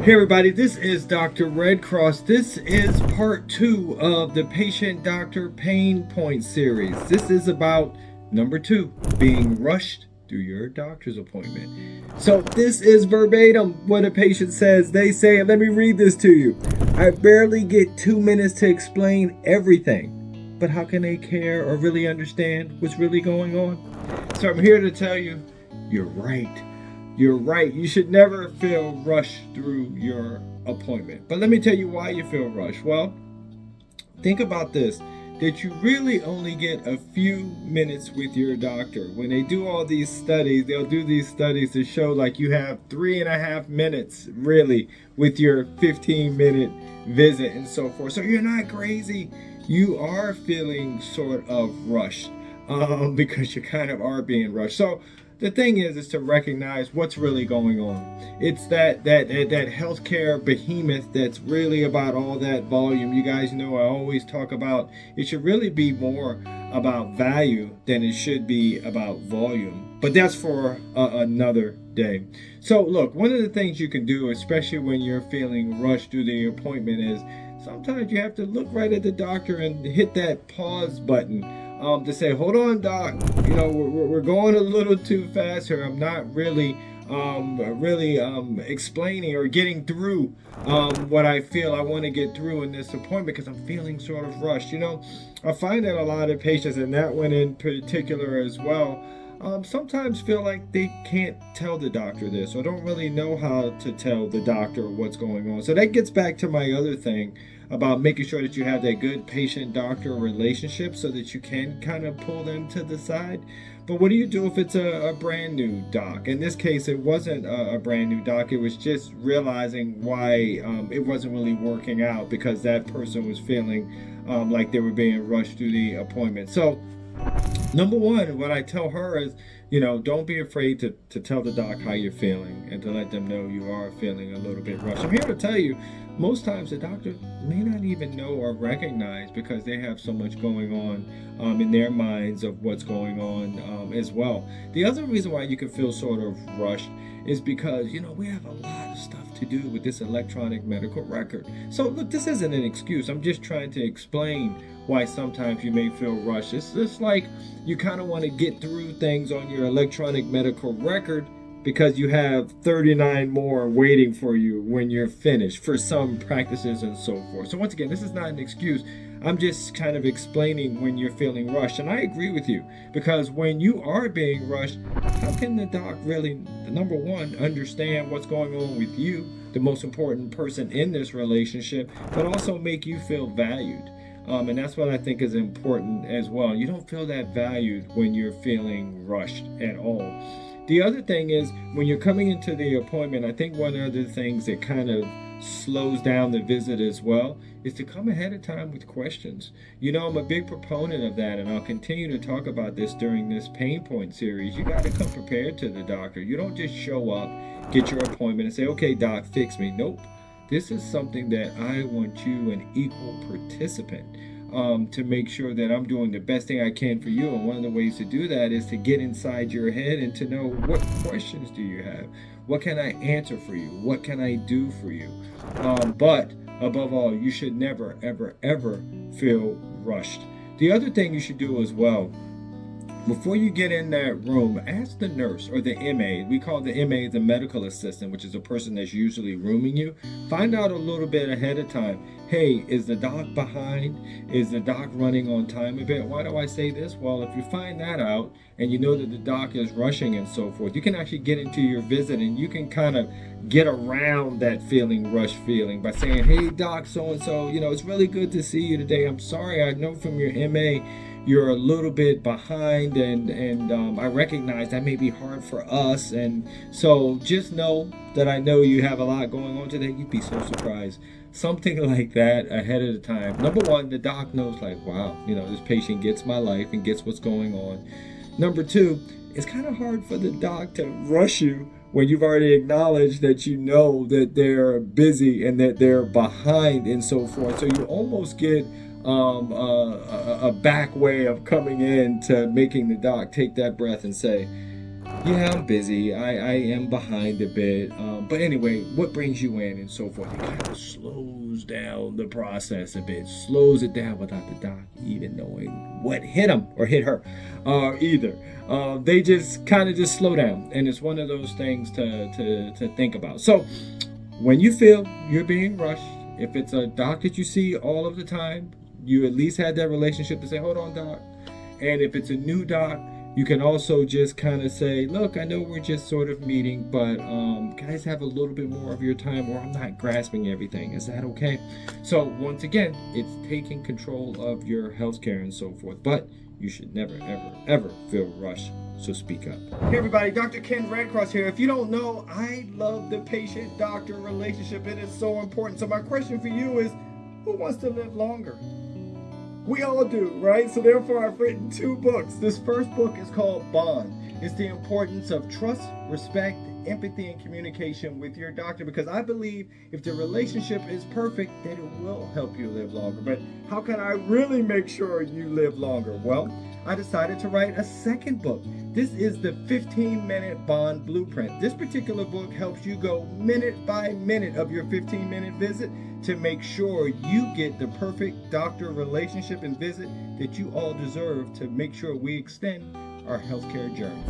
Hey everybody, this is Dr. Redcross. This is part 2 of the Patient Doctor Pain Point series. This is about number 2, being rushed through your doctor's appointment. So this is verbatim what a patient says. They say, and let me read this to you. I barely get 2 minutes to explain everything. But how can they care or really understand what's really going on? So I'm here to tell you, you're right. You're right. You should never feel rushed through your appointment. But let me tell you why you feel rushed. Well, think about this, that you really only get a few minutes with your doctor. When they do all these studies, they'll do these studies to show like you have 3.5 minutes really with your 15-minute visit and so forth. So you're not crazy. You are feeling sort of rushed because you kind of are being rushed. So the thing is to recognize what's really going on. It's that healthcare behemoth that's really about all that volume. You guys know I always talk about it should really be more about value than it should be about volume. But that's for another day. So look, one of the things you can do, especially when you're feeling rushed through the appointment, is sometimes you have to look right at the doctor and hit that pause button. To say, hold on, doc, you know, we're going a little too fast here. I'm not really explaining or getting through what I feel I want to get through in this appointment because I'm feeling sort of rushed. You know, I find that a lot of patients, and that one in particular as well, sometimes feel like they can't tell the doctor this or don't really know how to tell the doctor what's going on. So that gets back to my other thing about making sure that you have that good patient-doctor relationship so that you can kind of pull them to the side. But what do you do if it's a brand new doc? In this case, it wasn't a brand new doc. It was just realizing why it wasn't really working out because that person was feeling like they were being rushed through the appointment. So number one, what I tell her is, you know, don't be afraid to tell the doc how you're feeling and to let them know you are feeling a little bit rushed. I'm here to tell you, most times the doctor may not even know or recognize because they have so much going on in their minds of what's going on as well. The other reason why you can feel sort of rushed is because, you know, we have a lot of stuff to do with this electronic medical record. So look, this isn't an excuse. I'm just trying to explain why sometimes you may feel rushed. It's just like you kind of want to get through things on your electronic medical record because you have 39 more waiting for you when you're finished for some practices and so forth. So once again, this is not an excuse. I'm just kind of explaining when you're feeling rushed. And I agree with you because when you are being rushed, how can the doc really, number one, understand what's going on with you, the most important person in this relationship, but also make you feel valued? And that's what I think is important as well. You don't feel that valued when you're feeling rushed at all. The other thing is when you're coming into the appointment, I think one of the things that kind of slows down the visit as well is to come ahead of time with questions. You know, I'm a big proponent of that, and I'll continue to talk about this during this pain point series. You got to come prepared to the doctor. You don't just show up, get your appointment, and say, okay, doc, fix me. Nope. This is something that I want you an equal participant to make sure that I'm doing the best thing I can for you. And one of the ways to do that is to get inside your head and to know what questions do you have? What can I answer for you? What can I do for you? But above all, you should never, ever, ever feel rushed. The other thing you should do as well, before you get in that room, ask the nurse or the MA. We call the MA the medical assistant, which is a person that's usually rooming you. Find out a little bit ahead of time. Hey, is the doc behind? Is the doc running on time a bit? Why do I say this? Well, if you find that out and you know that the doc is rushing and so forth, you can actually get into your visit and you can kind of get around that rush feeling by saying, hey, doc, so-and-so, you know, it's really good to see you today. I'm sorry, I know from your MA you're a little bit behind and I recognize that may be hard for us, and so just know that I know you have a lot going on today. You'd be so surprised. Something like that ahead of the time. Number one, the doc knows like, wow, you know, this patient gets my life and gets what's going on. Number two, it's kind of hard for the doc to rush you when you've already acknowledged that you know that they're busy and that they're behind and so forth. So you almost get a back way of coming in to making the doc take that breath and say, Yeah, I'm busy. I am behind a bit. But anyway, what brings you in and so forth? It kind of slows down the process a bit, slows it down without the doc even knowing what hit him or hit her either. They just kind of just slow down. And it's one of those things to think about. So when you feel you're being rushed, if it's a doc that you see all of the time, you at least had that relationship to say, hold on, doc. And if it's a new doc, you can also just kind of say, look, I know we're just sort of meeting, but can I just have a little bit more of your time, or I'm not grasping everything. Is that okay? So once again, it's taking control of your healthcare and so forth. But you should never, ever, ever feel rushed. So speak up. Hey everybody, Dr. Ken Redcross here. If you don't know, I love the patient-doctor relationship. It is so important. So my question for you is, who wants to live longer? We all do, right? So therefore, I've written 2 books. This first book is called Bond. It's the importance of trust, respect, empathy, and communication with your doctor, because I believe if the relationship is perfect, then it will help you live longer. But how can I really make sure you live longer? Well, I decided to write a second book. This is the 15-minute Bond Blueprint. This particular book helps you go minute by minute of your 15-minute visit to make sure you get the perfect doctor relationship and visit that you all deserve to make sure we extend our healthcare journey.